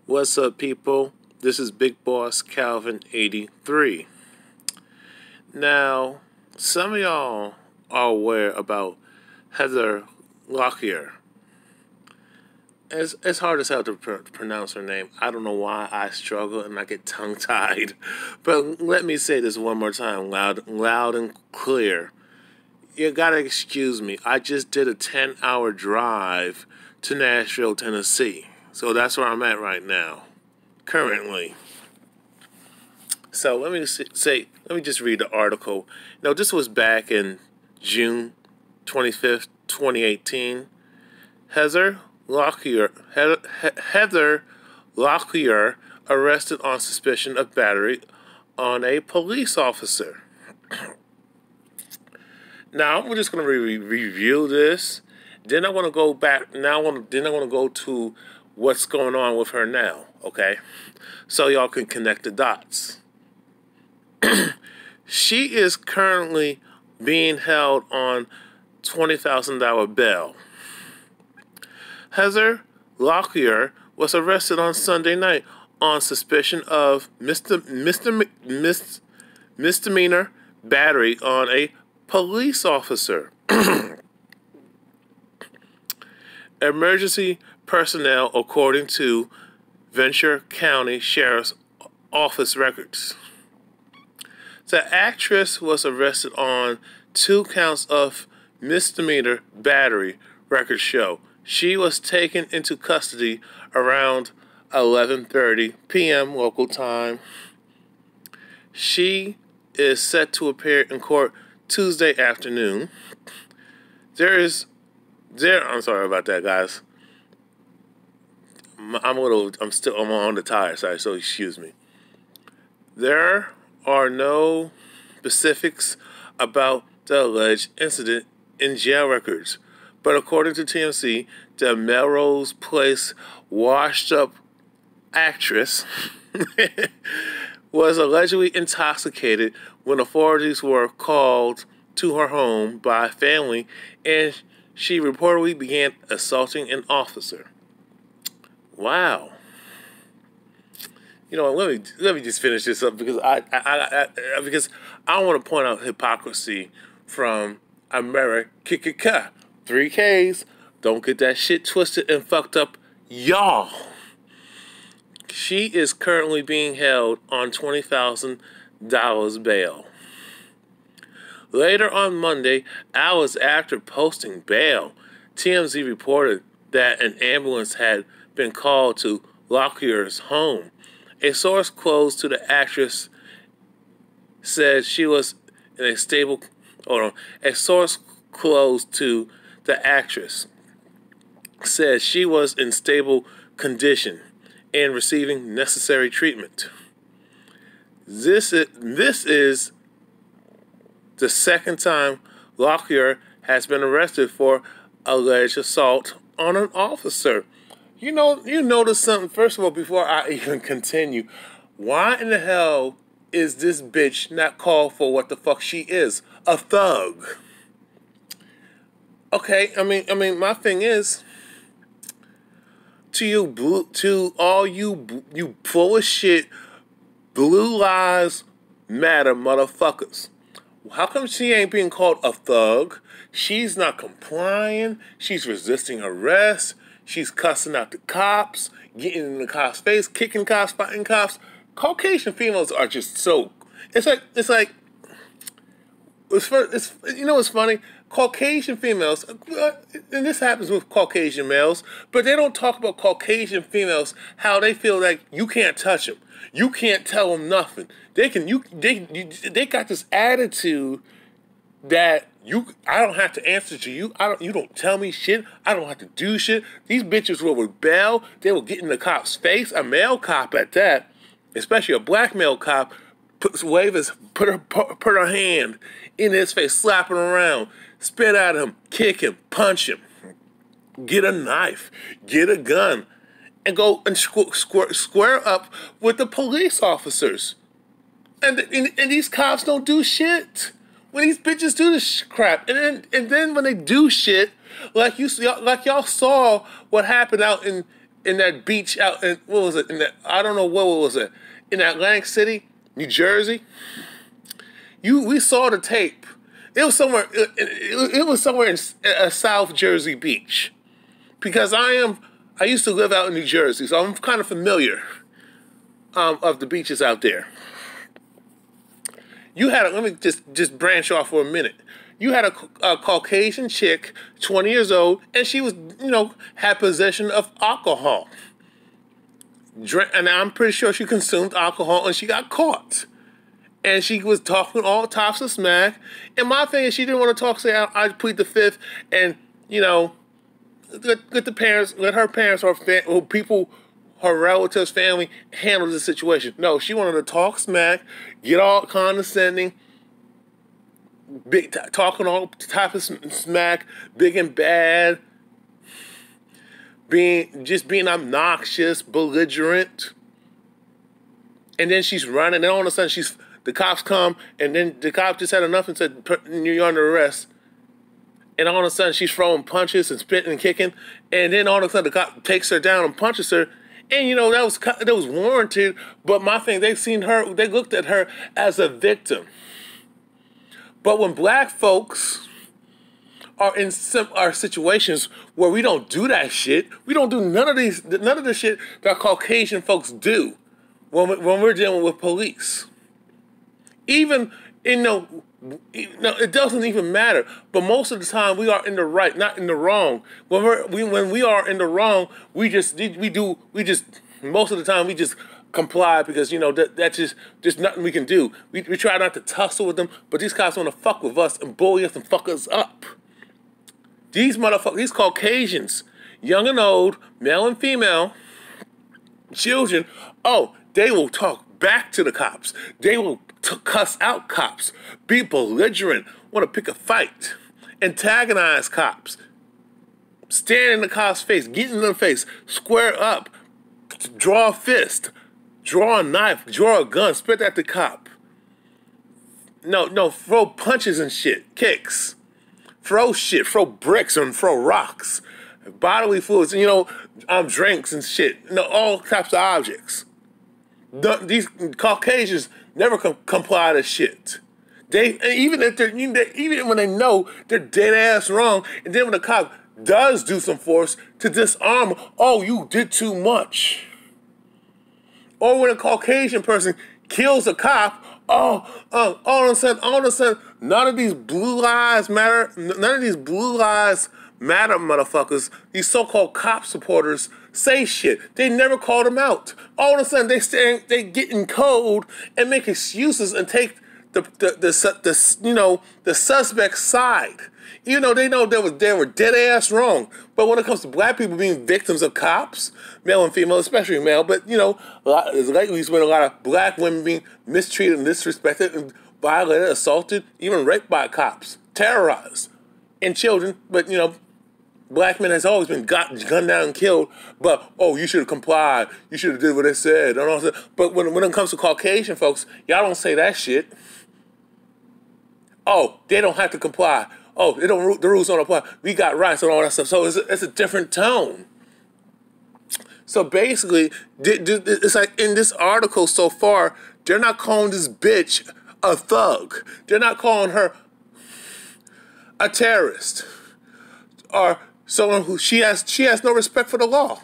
What's up, people? This is Big Boss Calvin 83. Now, some of y'all are aware about Heather Locklear. It's hard as hell to pronounce her name. I don't know why I struggle and I get tongue-tied. But let me say this one more time, loud and clear. You gotta excuse me. I just did a 10-hour drive to Nashville, Tennessee. So that's where I'm at right now, currently. So let me just read the article. Now, this was back in June 25th, 2018. Heather Locklear arrested on suspicion of battery on a police officer. Now, I'm just going to review this. Then I want to go back. Then I want to go to what's going on with her now, okay? So y'all can connect the dots. She is currently being held on $20,000 bail. Heather Locklear was arrested on Sunday night on suspicion of misdemeanor battery on a police officer. Emergency personnel, according to Ventura County Sheriff's Office records. The actress was arrested on 2 counts of misdemeanor battery, records show. She was taken into custody around 11:30 p.m. local time. She is set to appear in court Tuesday afternoon. I'm sorry about that, guys. I'm on the tire side, so excuse me. There are no specifics about the alleged incident in jail records, but according to TMZ, the Melrose Place washed-up actress was allegedly intoxicated when authorities were called to her home by family, and she reportedly began assaulting an officer. Wow. You know, let me just finish this up because I want to point out hypocrisy from America. 3 Ks. Don't get that shit twisted and fucked up, y'all. She is currently being held on $20,000 bail. Later on Monday, hours after posting bail, TMZ reported that an ambulance had been called to Locklear's home. A source close to the actress said she was in a stable... A source close to the actress said she was in stable condition and receiving necessary treatment. This is the second time Locklear has been arrested for alleged assault on an officer. You notice something, first of all, before I even continue. Why in the hell is this bitch not called for what the fuck she is? A thug. Okay, I mean, my thing is, to all you full of shit, blue lives matter motherfuckers. How come she ain't being called a thug? She's not complying. She's resisting arrest. She's cussing out the cops, getting in the cops' face, kicking cops, fighting cops. Caucasian females are just so... It's you know what's funny? Caucasian females, and this happens with Caucasian males, but they don't talk about Caucasian females, how they feel like you can't touch them. You can't tell them nothing. They got this attitude that I don't have to answer to you. You don't tell me shit. I don't have to do shit. These bitches will rebel. They will get in the cop's face, a male cop at that, especially a black male cop, put her hand in his face, slap him around, spit at him, kick him, punch him, get a knife, get a gun, and go and square up with the police officers. And these cops don't do shit. When these bitches do this crap, and then when they do shit, like y'all saw what happened out in in that beach out in, what was it? In that, I don't know what was it, in Atlantic City, New Jersey. We saw the tape. It was somewhere. It was somewhere in South Jersey Beach, because I used to live out in New Jersey, so I'm kind of familiar of the beaches out there. You had let me just branch off for a minute. You had a Caucasian chick, 20 years old, and she was, had possession of alcohol. And I'm pretty sure she consumed alcohol and she got caught. And she was talking all types of smack. And my thing is, she didn't want to talk, say, I plead the fifth, and, let the parents, let her parents or people, her relatives, family, handle the situation. No, she wanted to talk smack, get all condescending, talking all type of smack, big and bad, being obnoxious, belligerent, and then she's running, and all of a sudden the cops come, and then the cop just had enough and said, "You're under arrest." And all of a sudden she's throwing punches and spitting and kicking, and then all of a sudden the cop takes her down and punches her. And that was warranted. But my thing, they looked at her as a victim. But when black folks are in situations where we don't do that shit, we don't do none of the shit that Caucasian folks do when we're dealing with police. Even, it doesn't even matter. But most of the time we are in the right, not in the wrong. When we are in the wrong, most of the time we just comply, because that's just nothing we can do. We try not to tussle with them, but these cops want to fuck with us and bully us and fuck us up. These motherfuckers, these Caucasians, young and old, male and female, children, they will talk back to the cops. They will cuss out cops, be belligerent, want to pick a fight, antagonize cops, stand in the cop's face, get in their face, square up, draw a fist, draw a knife, draw a gun, spit at the cop. No, throw punches and shit, kicks, throw shit, throw bricks and throw rocks, bodily fluids, drinks and shit, all types of objects. These Caucasians never comply to shit. Even when they know they're dead ass wrong, and then when the cop does do some force to disarm, you did too much. Or when a Caucasian person kills a cop, all of a sudden, none of these blue lives matter. None of these blue lives matter, motherfuckers. These so-called cop supporters say shit. They never call them out. All of a sudden, they get in code and make excuses and take the suspect's side. Even though they know they were dead ass wrong. But when it comes to black people being victims of cops, male and female, especially male, but lately there's been a lot of black women being mistreated and disrespected and violated, assaulted, even raped by cops, terrorized, and children. But black men has always been gunned down and killed. But you should have complied. You should have did what they said. But when it comes to Caucasian folks, y'all don't say that shit. They don't have to comply. The rules don't apply. We got rights and all that stuff. So it's a different tone. So basically, it's like in this article so far, they're not calling this bitch a thug. They're not calling her a terrorist or someone who she has no respect for the law.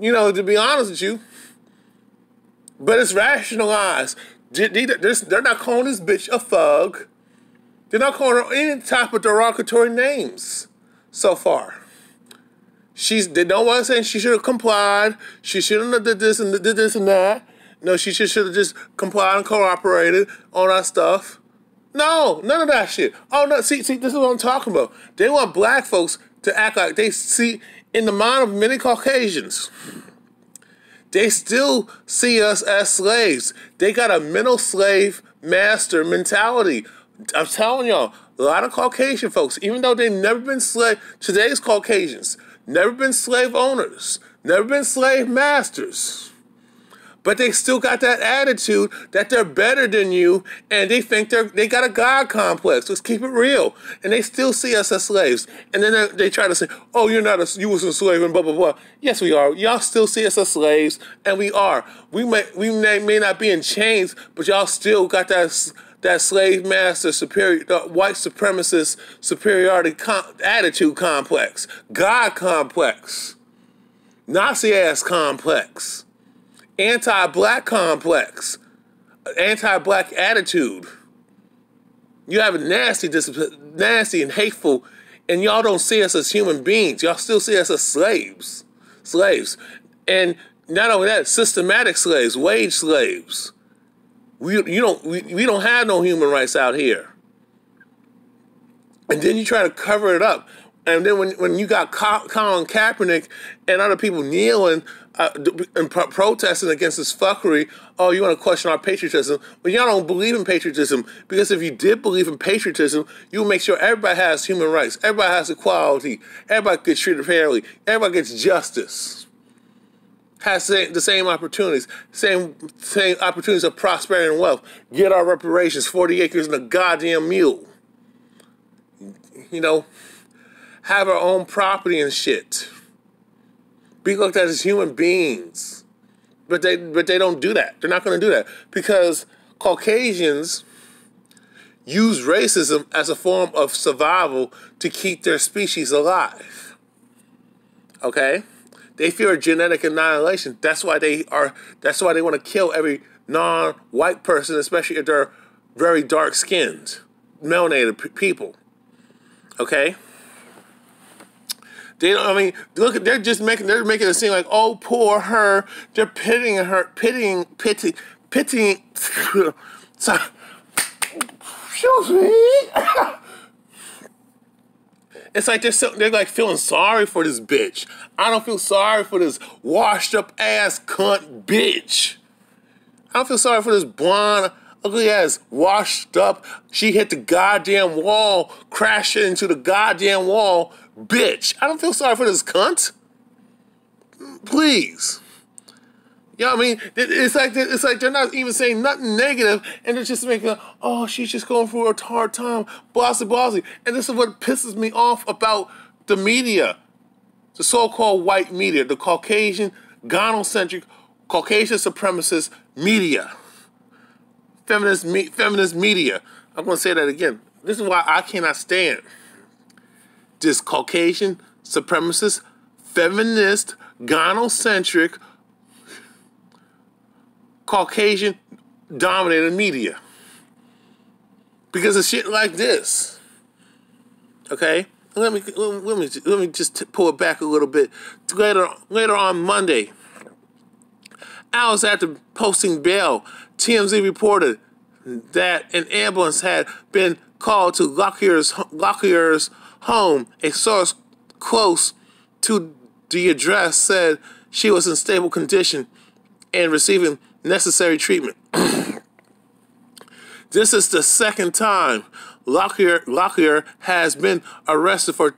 To be honest with you. But it's rationalized. They're not calling this bitch a thug. They're not calling her any type of derogatory names so far. They don't want to say she should have complied. She shouldn't have did this and that. No, she should have just complied and cooperated on that stuff. No, none of that shit. No, see, this is what I'm talking about. They want black folks to act like they see, in the mind of many Caucasians, they still see us as slaves. They got a mental slave master mentality. I'm telling y'all, a lot of Caucasian folks, even though they've never been today's Caucasians, never been slave owners, never been slave masters, But they still got that attitude that they're better than you, and they think they got a God complex. Let's keep it real. And they still see us as slaves. And then they try to say, oh, you was a slave and blah, blah, blah. Yes, we are. Y'all still see us as slaves, and we are. We may not be in chains, but y'all still got that slave master white supremacist superiority attitude complex, God complex, Nazi-ass complex, anti-black complex, anti-black attitude. You have a nasty and hateful, and y'all don't see us as human beings. Y'all still see us as slaves. And not only that, systematic slaves, wage slaves. We don't have no human rights out here. And then you try to cover it up. And then when you got Colin Kaepernick and other people kneeling and protesting against this fuckery, oh, you want to question our patriotism? But y'all don't believe in patriotism, because if you did believe in patriotism, you would make sure everybody has human rights, everybody has equality, everybody gets treated fairly, everybody gets justice, has the same opportunities, same opportunities of prosperity and wealth, get our reparations, 40 acres and a goddamn mule. You know, have our own property and shit. Be looked at as human beings. But they don't do that. They're not going to do that. Because Caucasians use racism as a form of survival to keep their species alive. Okay? They fear genetic annihilation. That's why they want to kill every non-white person, especially if they're very dark-skinned, melanated people. Okay? They're making it seem like, oh, poor her. They're pitying her, pitying. Sorry. Excuse me. It's like they're like feeling sorry for this bitch. I don't feel sorry for this washed up ass cunt bitch. I don't feel sorry for this blonde, ugly ass, washed up, she hit the goddamn wall, crashed into the goddamn wall, bitch. I don't feel sorry for this cunt. Please. You know what I mean? It's like they're not even saying nothing negative, and they're just making, oh, she's just going through a hard time, bossy. And this is what pisses me off about the media, the so-called white media, the Caucasian, gynocentric, Caucasian supremacist media, feminist media. I'm going to say that again. This is why I cannot stand this Caucasian supremacist, feminist, gynocentric, Caucasian dominated media, because of shit like this. Okay, let me just pull it back a little bit. Later on Monday, hours after posting bail, TMZ reported that an ambulance had been called to Locklear's home. A source close to the address said she was in stable condition and receiving necessary treatment. This is the second time Locklear has been arrested for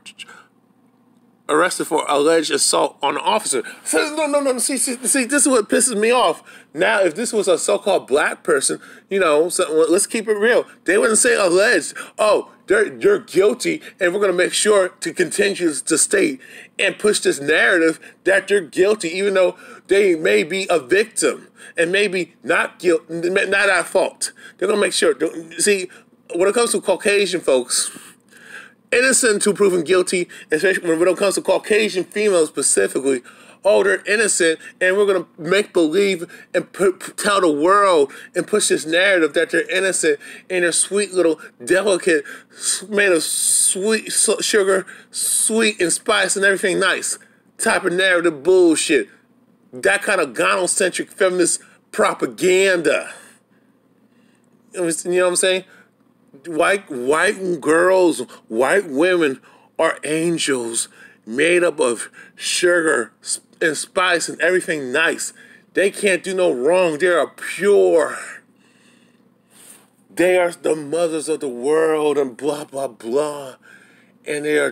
alleged assault on an officer. No. See, this is what pisses me off. Now, if this was a so-called black person, let's keep it real. They wouldn't say alleged. Oh, you're guilty, and we're going to make sure to continue to state and push this narrative that you're guilty, even though they may be a victim and maybe not at fault. They're going to make sure. See, when it comes to Caucasian folks, innocent to proven guilty, especially when it comes to Caucasian females specifically, oh, they're innocent, and we're going to make believe and tell the world and push this narrative that they're innocent and they're sweet little, delicate, made of sweet sugar, sweet and spice and everything nice type of narrative bullshit. That kind of gynocentric feminist propaganda. You know what I'm saying? White girls, white women are angels made up of sugar and spice and everything nice. They can't do no wrong. They are pure. They are the mothers of the world and blah, blah, blah. And they are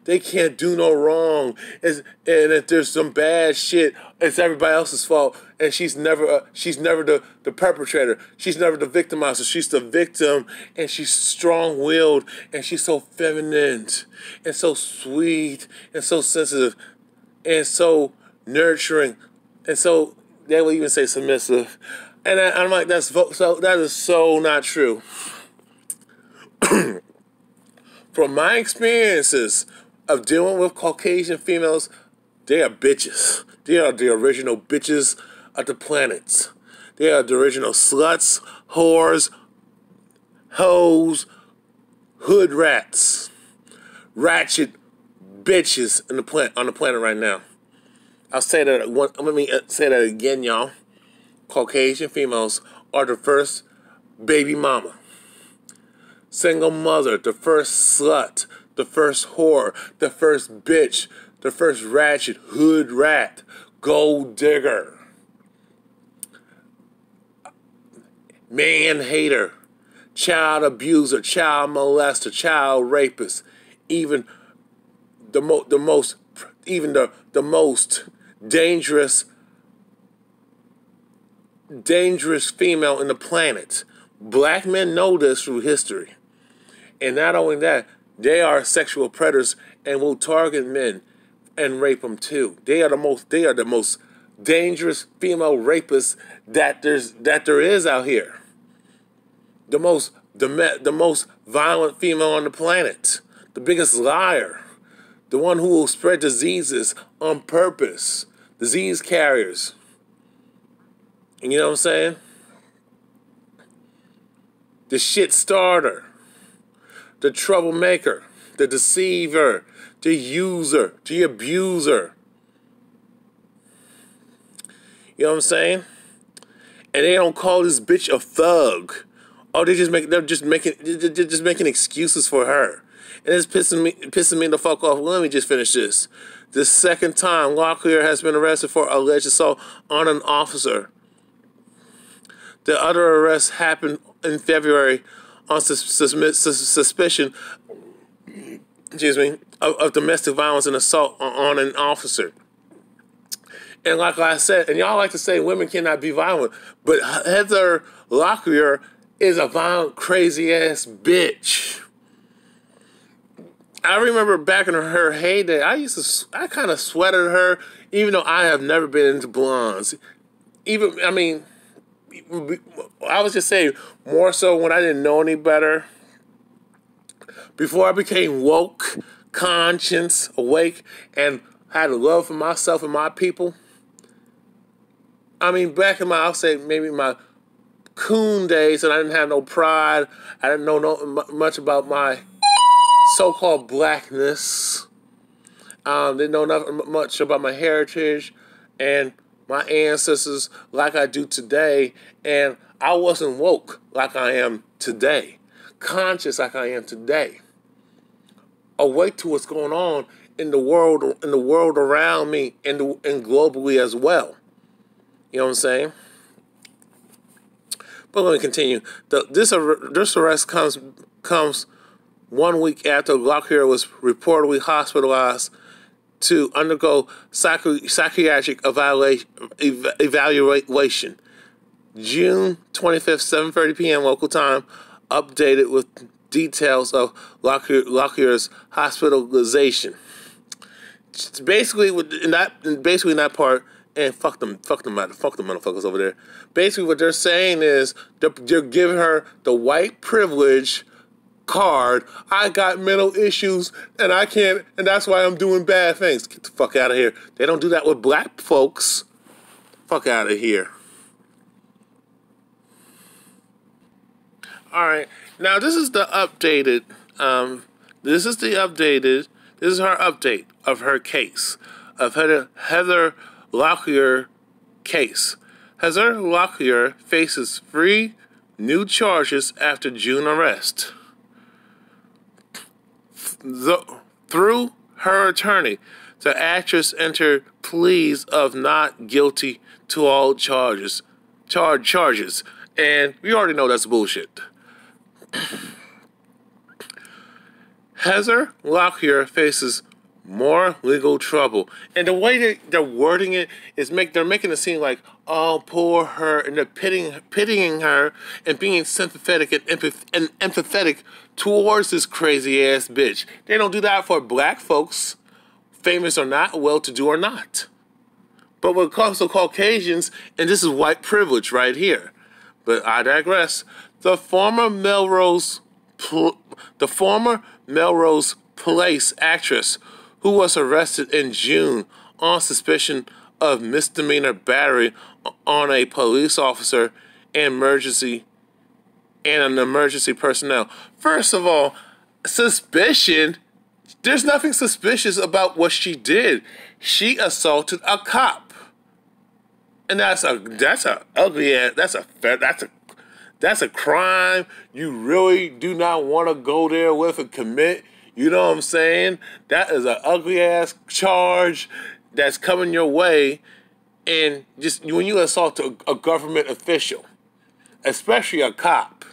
They can't do no wrong. And if there's some bad shit, it's everybody else's fault. And she's never the perpetrator. She's never the victimizer. She's the victim, and she's strong-willed, and she's so feminine, and so sweet, and so sensitive, and so nurturing, and so they will even say submissive. And I'm like, that is so not true. From my experiences of dealing with Caucasian females, they are bitches. They are the original bitches of the planet. They are the original sluts, whores, hoes, hood rats, ratchet bitches on the planet right now. I'll say that let me say that again, y'all. Caucasian females are the first baby mama, single mother, the first slut, the first whore, the first bitch, the first ratchet hood rat, gold digger, man hater, child abuser, child molester, child rapist, even the most dangerous female in the planet. Black men know this through history. And not only that, they are sexual predators and will target men and rape them too. They are the most dangerous female rapists that there is out here. The most violent female on the planet. The biggest liar. The one who will spread diseases on purpose. Disease carriers. And you know what I'm saying? The shit starter. The troublemaker. The deceiver. The user. The abuser. You know what I'm saying? And they don't call this bitch a thug. Oh, they're just making excuses for her. And it's pissing me the fuck off. Let me just finish this. The second time Locklear has been arrested for alleged assault on an officer. The other arrest happened in February on suspicion, of domestic violence and assault on an officer. And like I said, and y'all like to say women cannot be violent, but Heather Locklear is a violent, crazy-ass bitch. I remember back in her heyday, I kind of sweated her, even though I have never been into blondes. I was just saying, more so when I didn't know any better. Before I became woke, conscious, awake, and had a love for myself and my people. I mean, back in I'll say maybe my coon days, and I didn't have no pride. I didn't know much about my so-called blackness. Didn't know much about my heritage and my ancestors like I do today, and I wasn't woke like I am today, conscious like I am today, awake to what's going on in the world around me, and globally as well. You know what I'm saying? But let me continue. This arrest comes 1 week after Locklear was reportedly hospitalized to undergo psychiatric evaluation. June 25th, 7:30 p.m. local time, updated with details of Locklear's hospitalization. Basically, in that part, and fuck the motherfuckers over there. Basically, what they're saying is they're giving her the white privilege card. I got mental issues and I can't, and that's why I'm doing bad things. Get the fuck out of here. They don't do that with black folks. Fuck out of here. Alright, now this is her update of her case, of Heather Locklear case. Heather Locklear faces 3 new charges after June arrest. Through her attorney, the actress entered pleas of not guilty to all charges, and we already know that's bullshit. Heather Locklear faces more legal trouble. And the way they're wording it is they're making it seem like, oh, poor her, and they're pitying her and being sympathetic and empathetic towards this crazy ass bitch. They don't do that for black folks, famous or not, well-to-do or not. But when it comes to Caucasians, and this is white privilege right here, but I digress. The former Melrose Place actress who was arrested in June on suspicion of misdemeanor battery on a police officer and an emergency personnel. First of all, suspicion. There's nothing suspicious about what she did. She assaulted a cop, and that's a ugly ass. That's a crime you really do not want to go there with and commit. You know what I'm saying? That is an ugly ass charge that's coming your way. And just when you assault a government official, especially a cop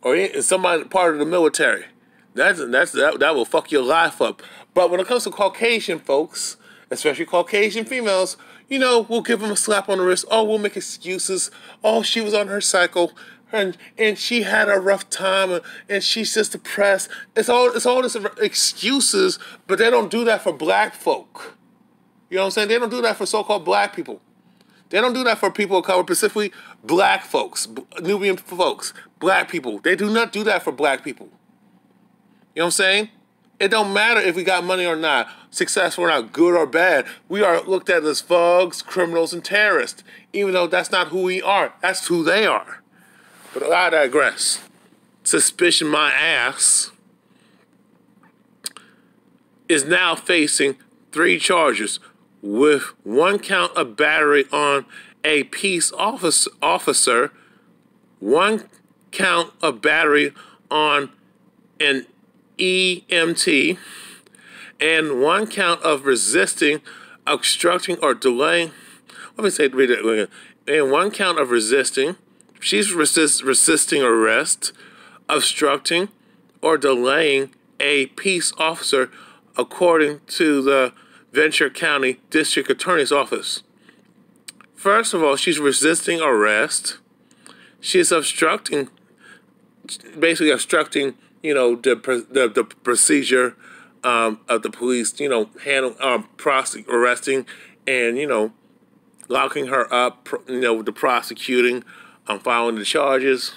or somebody part of the military, that will fuck your life up. But when it comes to Caucasian folks, especially Caucasian females, you know, we'll give them a slap on the wrist. Oh, we'll make excuses. Oh, she was on her cycle, and she had a rough time, and she's just depressed. It's all this excuses, but they don't do that for black folk. You know what I'm saying? They don't do that for so-called black people. They don't do that for people of color, specifically black folks, Nubian folks, black people. They do not do that for black people. You know what I'm saying? It don't matter if we got money or not, successful or not, good or bad. We are looked at as thugs, criminals, and terrorists, even though that's not who we are. That's who they are. But I digress. Suspicion my ass is now facing 3 charges with 1 count of battery on a peace officer, 1 count of battery on an EMT, and 1 count of resisting, obstructing, or delaying. Read it again. And 1 count of resisting. She's resisting arrest, obstructing, or delaying a peace officer, according to the Ventura County District Attorney's Office. First of all, she's resisting arrest. She's obstructing, basically obstructing, you know, the procedure of the police, you know, arresting and, you know, locking her up, you know, the prosecuting, filing the charges,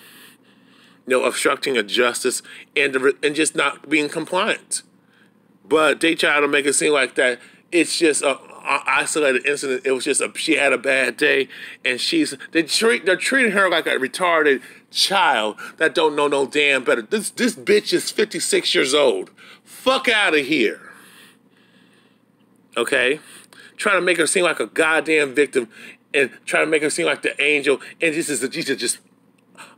you know, obstructing of justice, and just not being compliant. But they try to make it seem like that it's just a isolated incident. It was just she had a bad day, and they're treating her like a retarded child that don't know no damn better. This bitch is 56 years old. Fuck out of here. Okay? Trying to make her seem like a goddamn victim and trying to make her seem like the angel, and these are just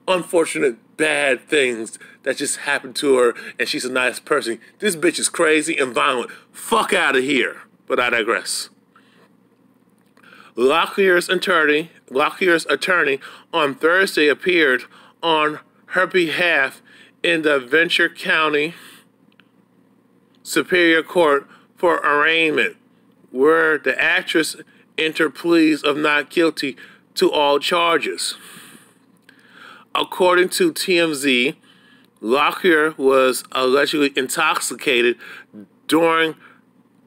unfortunate bad things that just happened to her, and she's a nice person. This bitch is crazy and violent. Fuck out of here. But I digress. Locklear's attorney on Thursday appeared on her behalf in the Ventura County Superior Court for arraignment, where the actress entered pleas of not guilty to all charges. According to TMZ, Locklear was allegedly intoxicated during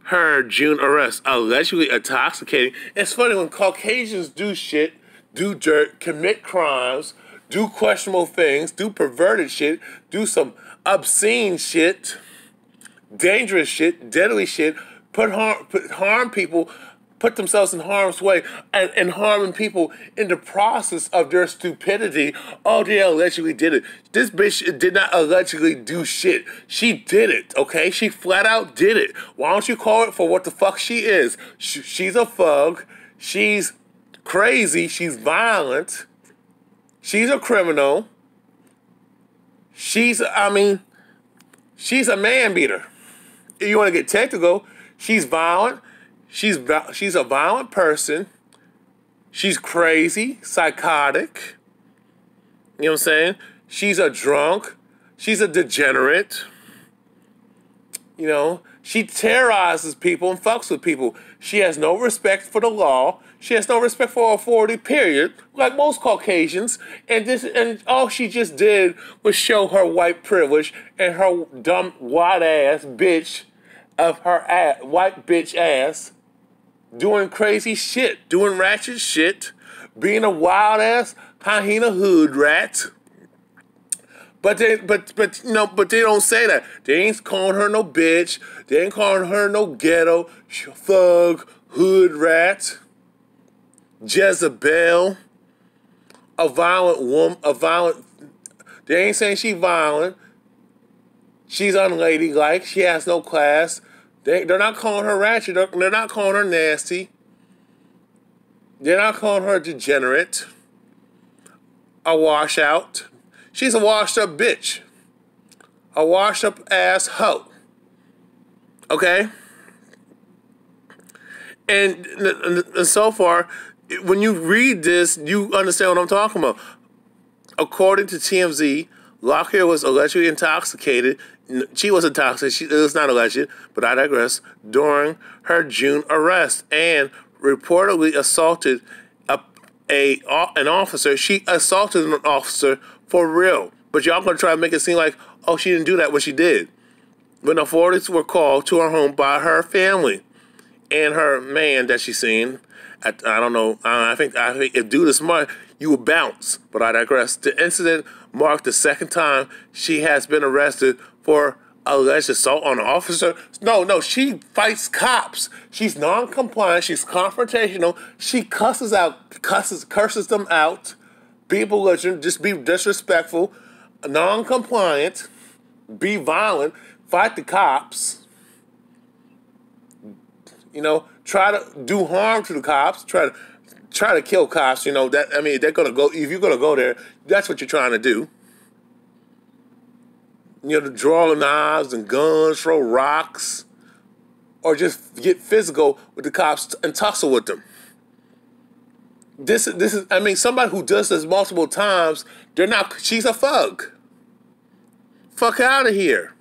her June arrest. Allegedly intoxicating. It's funny when Caucasians do shit, do dirt, commit crimes, do questionable things, do perverted shit, do some obscene shit, dangerous shit, deadly shit, harm people, put themselves in harm's way, and harming people in the process of their stupidity. Oh, they allegedly did it. This bitch did not allegedly do shit. She did it, okay? She flat out did it. Why don't you call it for what the fuck she is? She's a thug. She's crazy. She's violent. She's a criminal. She's a man beater. If you want to get technical, she's violent. She's a violent person. She's crazy, psychotic. You know what I'm saying? She's a drunk. She's a degenerate. You know, She terrorizes people and fucks with people. She has no respect for the law. She has no respect for authority, period, like most Caucasians. And all she just did was show her white privilege and her dumb white ass bitch of her ass, white bitch ass doing crazy shit, doing ratchet shit, being a wild ass hyena hood rat. But they don't say that. They ain't calling her no bitch. They ain't calling her no ghetto, thug, hood rat, Jezebel, a violent woman, they ain't saying she violent. She's unladylike. She has no class. They're not calling her ratchet. They're not calling her nasty. They're not calling her degenerate, a washout. She's a washed-up bitch. A washed-up ass hoe. Okay? And so far, when you read this, you understand what I'm talking about. According to TMZ, Locklear was allegedly intoxicated. She was intoxicated. It was not alleged, but I digress. During her June arrest and reportedly assaulted an officer. She assaulted an officer for real. But y'all gonna try to make it seem like, oh, she didn't do that, but she did. When authorities were called to her home by her family and her man that she's seen, I don't know. I think if dude is smart, you would bounce. But I digress. The incident marked the second time she has been arrested for alleged assault on an officer. No, she fights cops. She's non-compliant. She's confrontational. She curses them out. People listen, just be disrespectful, non-compliant, be violent, fight the cops. Try to do harm to the cops. Try to kill cops. They're gonna go. If you're gonna go there, that's what you're trying to do. To draw knives and guns, throw rocks, or just get physical with the cops and tussle with them. This is somebody who does this multiple times, she's a thug. Fuck out of here.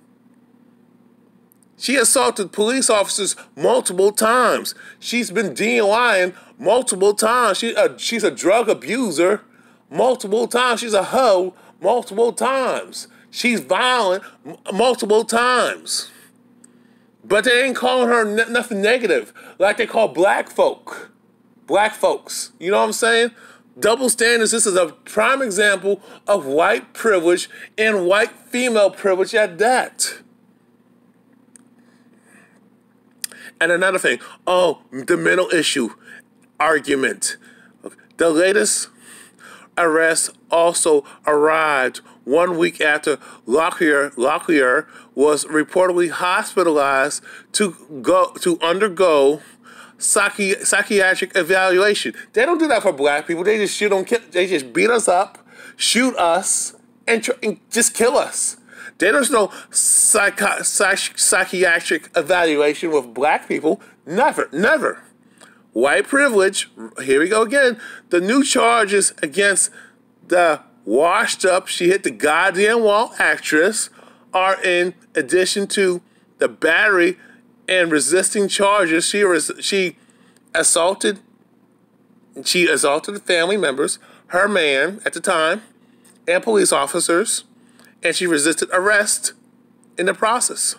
She assaulted police officers multiple times. She's been DUIing multiple times. She's a drug abuser multiple times. She's a hoe multiple times. She's violent multiple times. But they ain't calling her nothing negative like they call black folks. You know what I'm saying? Double standards. This is a prime example of white privilege and white female privilege at that. And another thing, the mental issue argument. The latest arrest also arrived 1 week after Locklear was reportedly hospitalized to undergo psychiatric evaluation. They don't do that for black people. They just they just beat us up, shoot us, and just kill us. There's no psychiatric evaluation with black people. Never. White privilege, here we go again. The new charges against the washed up, she hit the goddamn wall actress are in addition to the battery and resisting charges. She assaulted the family members, her man at the time, and police officers, and she resisted arrest in the process.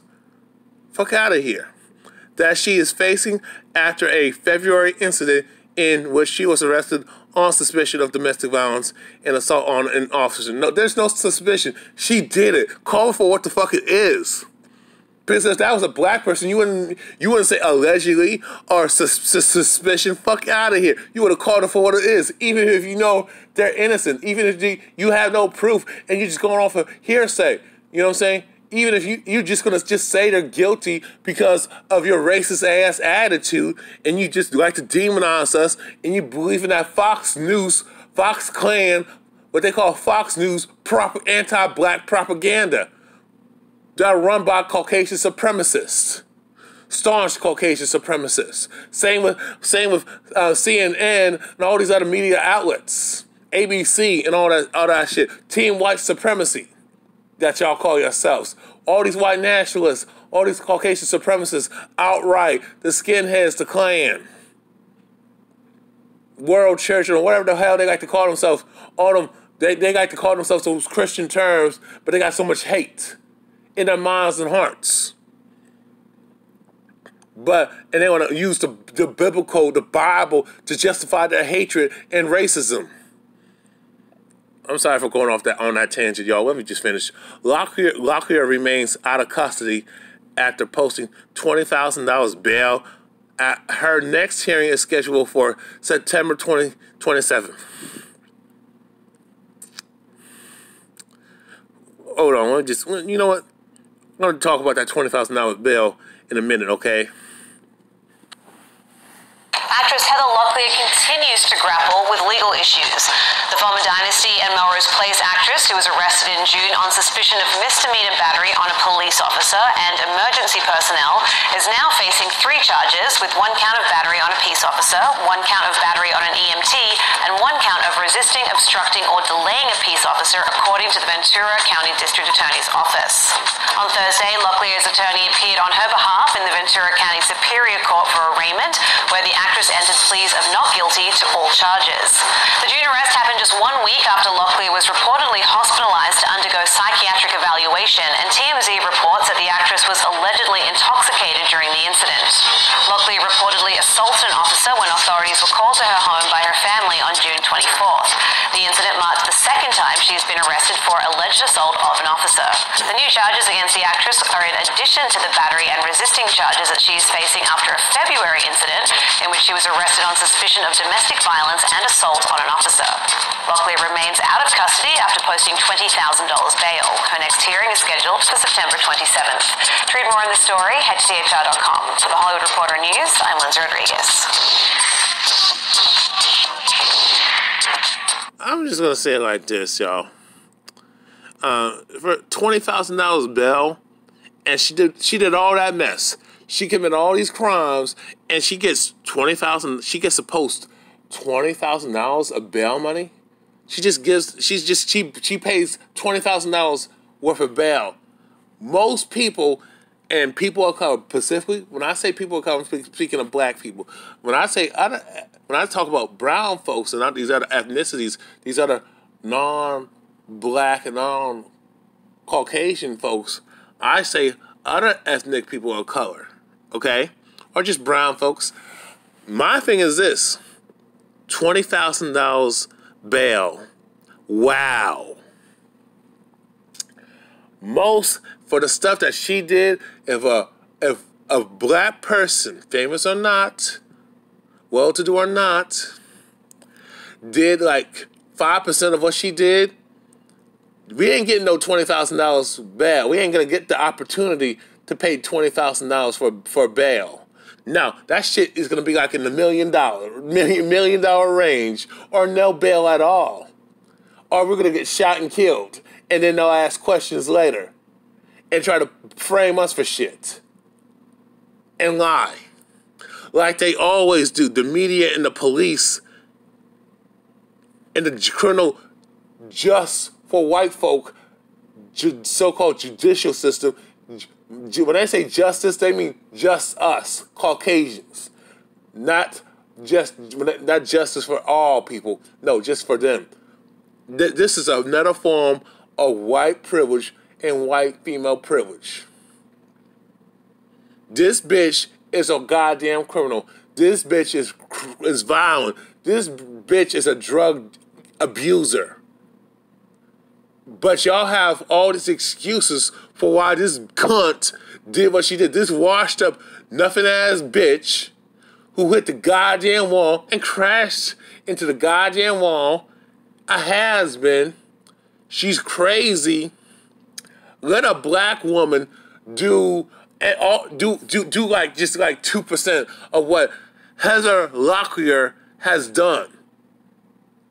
Fuck out of here. That she is facing after a February incident in which she was arrested on suspicion of domestic violence and assault on an officer. No, there's no suspicion. She did it. Call her for what the fuck it is. Because if that was a black person, you wouldn't say allegedly or suspicion. Fuck out of here. You would have called her for what it is, even if you know they're innocent, even if you have no proof and you're just going off of hearsay. You know what I'm saying? Even if you're just going to just say they're guilty because of your racist ass attitude and you just like to demonize us and you believe in that Fox News, Fox Clan, what they call Fox News anti-black propaganda that are run by Caucasian supremacists, staunch Caucasian supremacists. Same with CNN and all these other media outlets, ABC and all that shit. Team white supremacy that y'all call yourselves. All these white nationalists, all these Caucasian supremacists outright, the skinheads, the Klan, World Church, or whatever the hell they like to call themselves. All them, they like to call themselves those Christian terms, but they got so much hate in their minds and hearts. And they want to use the biblical, the Bible, to justify their hatred and racism. I'm sorry for going on that tangent, y'all. Let me just finish. Locklear remains out of custody after posting $20,000 bail. Her next hearing is scheduled for September 2027. Hold on, you know what? I'm going to talk about that $20,000 bail in a minute, okay? Actress Heather Locklear continues to grapple with legal issues. The former Dynasty and Melrose Place actress, who was arrested in June on suspicion of misdemeanor battery on a police officer and emergency personnel, is now facing 3 charges, with 1 count of battery on a peace officer, 1 count of battery on an EMT, and 1 count of resisting, obstructing, or delaying a peace officer, according to the Ventura County District Attorney's Office. On Thursday, Locklear's attorney appeared on her behalf in the Ventura County Superior Court for arraignment, where the actress entered pleas of not guilty to all charges. The June arrest happened just 1 week after Locklear was reportedly hospitalized to undergo psychiatric evaluation, and TMZ reports that the actress was allegedly intoxicated during the incident. Locklear reportedly assaulted an officer when authorities were called to her home by her family on June 24th. The incident marks the 2nd time she's been arrested for alleged assault of an officer. The new charges against the actress are in addition to the battery and resisting charges that she's facing after a February incident in which she was arrested on suspicion of domestic violence and assault on an officer. Locklear remains out of custody after posting $20,000 bail. Her next hearing is scheduled for September 27th. To read more on the story, head to CHR.com. For the Hollywood Reporter News, I'm Lindsay Rodriguez. I'm just going to say it like this, y'all. For $20,000 bail, and she did all that mess. She committed all these crimes, and she gets $20,000. She gets to post $20,000 of bail money. She pays $20,000 worth of bail. Most people, and people of color specifically, when I say people of color, I'm speaking of black people. When I talk about brown folks and not these other ethnicities, these other non-black and non-Caucasian folks, I say other ethnic people of color, okay? Or just brown folks. My thing is this: $20,000 bail. Wow. Most, for the stuff that she did, if a black person, famous or not, well-to-do or not, did like 5% of what she did, we ain't getting no $20,000 bail. We ain't gonna get the opportunity to pay $20,000 for bail. No, that shit is gonna be like in the $1 million range, or no bail at all. Or we're gonna get shot and killed, and then they'll ask questions later and try to frame us for shit and lie, like they always do. The media and the police and the criminal just for white folk, so-called judicial system. When they say justice, they mean just us, Caucasians. Not justice for all people. No, just for them. This is another form of white privilege and white female privilege. This bitch is a goddamn criminal. This bitch is violent. This bitch is a drug abuser. But y'all have all these excuses for why this cunt did what she did. This washed up, nothing-ass bitch who hit the goddamn wall and crashed into the goddamn wall. A has-been. She's crazy. Let a black woman do like just like 2% of what Heather Locklear has done.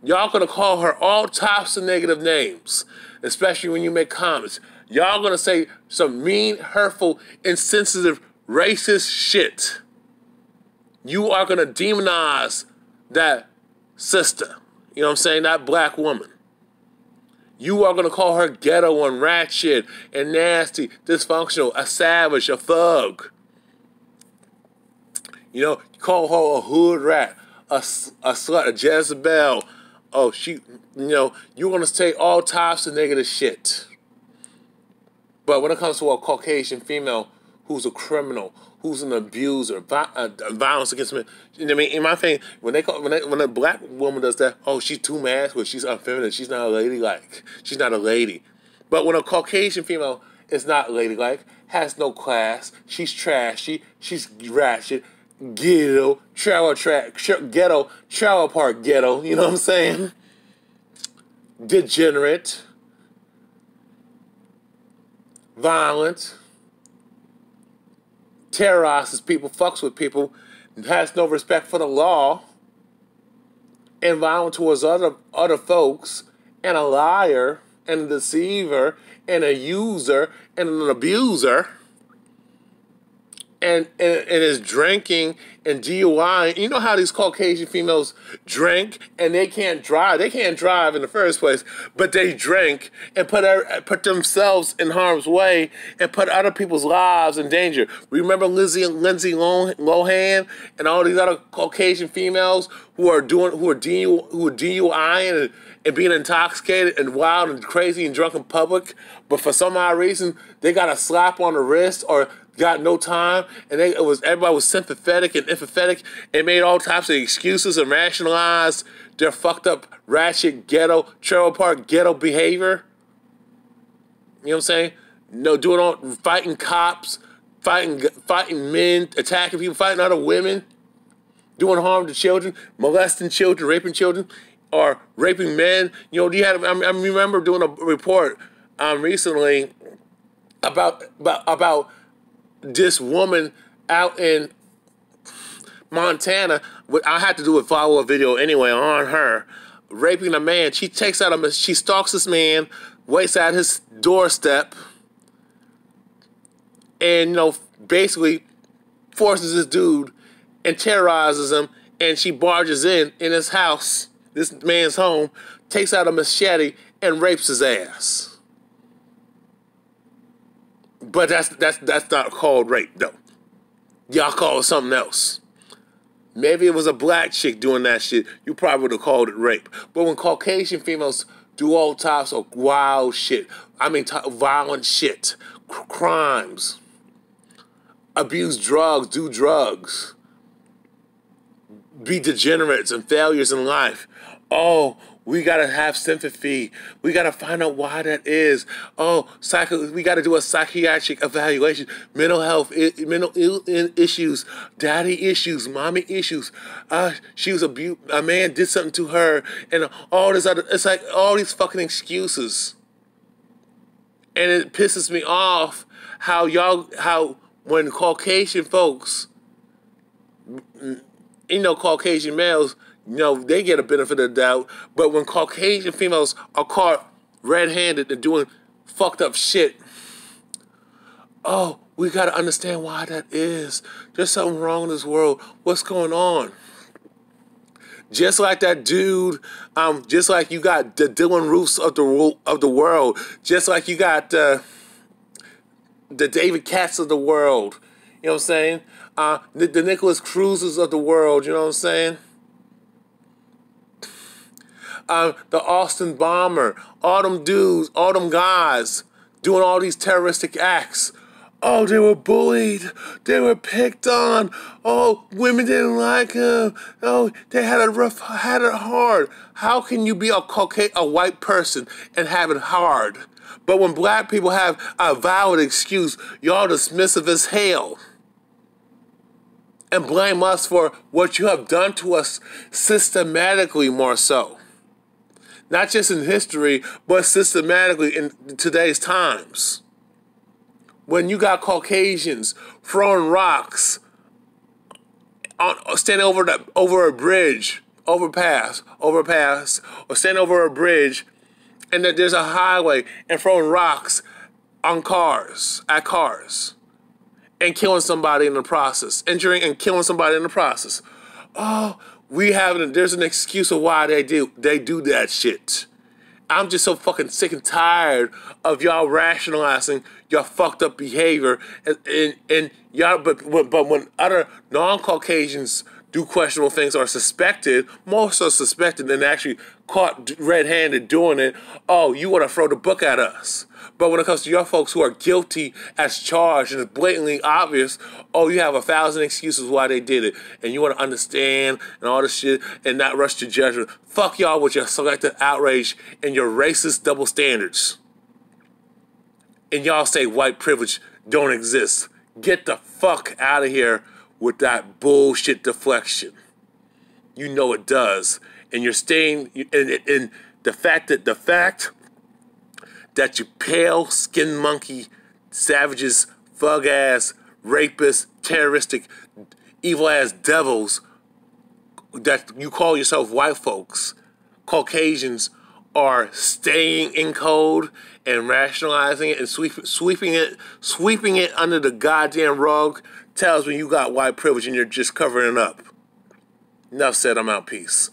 Y'all gonna call her all types of negative names, especially when you make comments. Y'all gonna say some mean, hurtful, insensitive, racist shit. You are gonna demonize that sister. You know what I'm saying? That black woman. You are going to call her ghetto and ratchet and nasty, dysfunctional, a savage, a thug. You know, you call her a hood rat, a slut, a Jezebel. Oh, you're going to say all types of negative shit. But when it comes to a Caucasian female who's a criminal, who's an abuser, violence against men, you know what I mean? In my thing, when a black woman does that, oh, she's too masculine, she's unfeminine, she's not a ladylike, she's not a lady. But when a Caucasian female is not ladylike, has no class, she's trashy, she's ratchet, ghetto, trailer park ghetto, you know what I'm saying? Degenerate, violent, terrorizes people, fucks with people, has no respect for the law, and violent towards other folks, and a liar, and a deceiver, and a user, and an abuser, and is drinking and DUI. You know how these Caucasian females drink and they can't drive. They can't drive in the first place, but they drink and put themselves in harm's way and put other people's lives in danger. Remember Lindsay Lohan and all these other Caucasian females who are DUI and being intoxicated and wild and crazy and drunk in public, but for some odd reason they got a slap on the wrist or got no time, and everybody was sympathetic and empathetic and made all types of excuses and rationalized their fucked up, ratchet, ghetto, trailer park ghetto behavior. You know what I'm saying? Fighting cops, fighting men, attacking people, fighting other women, doing harm to children, molesting children, raping children, or raping men. You know, I remember doing a report recently about this woman out in Montana. I had to do a follow-up video anyway on her raping a man. She stalks this man, waits at his doorstep, and basically forces this dude and terrorizes him. And she barges in his house, this man's home, takes out a machete and rapes his ass. But that's not called rape, though. Y'all call it something else. Maybe it was a black chick doing that shit. You probably would have called it rape. But when Caucasian females do all types of wild shit, violent shit, crimes, abuse drugs, do drugs, be degenerates and failures in life. Oh, we gotta have sympathy. We gotta find out why that is. Oh, we gotta do a psychiatric evaluation. Mental health, mental issues, daddy issues, mommy issues. She was abused. A man did something to her, and all this other. It's like all these fucking excuses. And it pisses me off how when Caucasian folks, Caucasian males, they get a benefit of the doubt. But when Caucasian females are caught red-handed and doing fucked up shit, oh, we got to understand why that is. There's something wrong in this world. What's going on? Just like that dude, just like you got the Dylan Roofs of the world, just like you got the David Katz of the world, you know what I'm saying? The Nicholas Cruzes of the world, you know what I'm saying? The Austin bomber, all them dudes, all them guys doing all these terroristic acts. Oh, they were bullied. They were picked on. Oh, women didn't like them. Oh, they had it hard. How can you be a white person and have it hard? But when black people have a valid excuse, y'all dismissive as hell. And blame us for what you have done to us systematically, more so. Not just in history, but systematically in today's times. When you got Caucasians throwing rocks, standing over a bridge, overpass, or standing over a bridge, and then there's a highway, and throwing rocks at cars, and killing somebody in the process, injuring and killing somebody in the process. Oh, there's an excuse of why they do that shit. I'm just so fucking sick and tired of y'all rationalizing your fucked up behavior, and y'all. But when other non-Caucasians do questionable things or suspected, more so suspected than actually caught red-handed doing it, oh, you want to throw the book at us. But when it comes to your folks who are guilty as charged and it's blatantly obvious, oh, you have 1,000 excuses why they did it. And you want to understand and all this shit and not rush to judgment. Fuck y'all with your selective outrage and your racist double standards. And y'all say white privilege don't exist. Get the fuck out of here with that bullshit deflection. You know it does. And you're staying in the fact that you pale-skinned monkey savages, thug-ass, rapists, terroristic, evil-ass devils that you call yourself white folks, Caucasians, are staying in code and rationalizing it and sweeping it under the goddamn rug tells me you got white privilege and you're just covering it up. Enough said, I'm out. Peace.